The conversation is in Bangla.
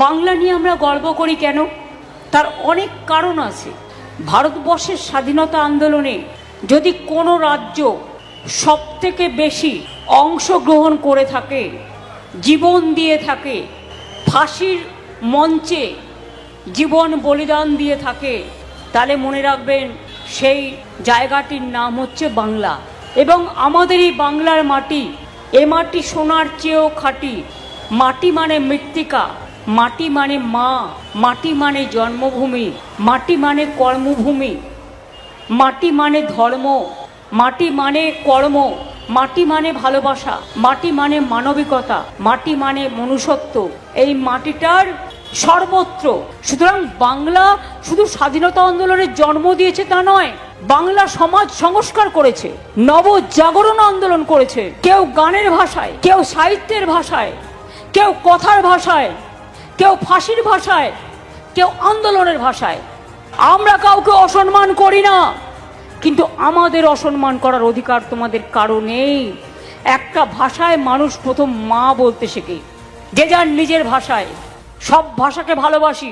বাংলা নিয়ে আমরা গর্ব করি কেন? তার অনেক কারণ আছে। ভারতবর্ষের স্বাধীনতা আন্দোলনে যদি কোনো রাজ্য সবথেকে বেশি অংশগ্রহণ করে থাকে, জীবন দিয়ে থাকে, ফাঁসির মঞ্চে জীবন বলিদান দিয়ে থাকে, তাহলে মনে রাখবেন সেই জায়গাটির নাম হচ্ছে বাংলা। এবং আমাদের এই বাংলার মাটি, এ মাটি সোনার চেয়েও খাঁটি। মাটি মানে মৃত্তিকা, মাটি মানে মা, মাটি মানে জন্মভূমি, মাটি মানে কর্মভূমি, মাটি মানে ধর্ম, মাটি মানে কর্ম, মাটি মানে ভালোবাসা, মাটি মানে মানবিকতা, মাটি মানে মনুষ্যত্ব। এই মাটিটার সর্বত্র। সুতরাং বাংলা শুধু স্বাধীনতা আন্দোলনের জন্ম দিয়েছে তা নয়, বাংলা সমাজ সংস্কার করেছে, নবজাগরণ আন্দোলন করেছে। কেউ গানের ভাষায়, কেউ সাহিত্যের ভাষায়, কেউ কথার ভাষায়, কেউ ফাঁসির ভাষায়, কেউ আন্দোলনের ভাষায়। আমরা কাউকে অসম্মান করি না, কিন্তু আমাদের অসম্মান করার অধিকার তোমাদের কারো নেই। একটা ভাষায় মানুষ প্রথম মা বলতে শেখে, যে যার নিজের ভাষায়। সব ভাষাকে ভালোবাসি,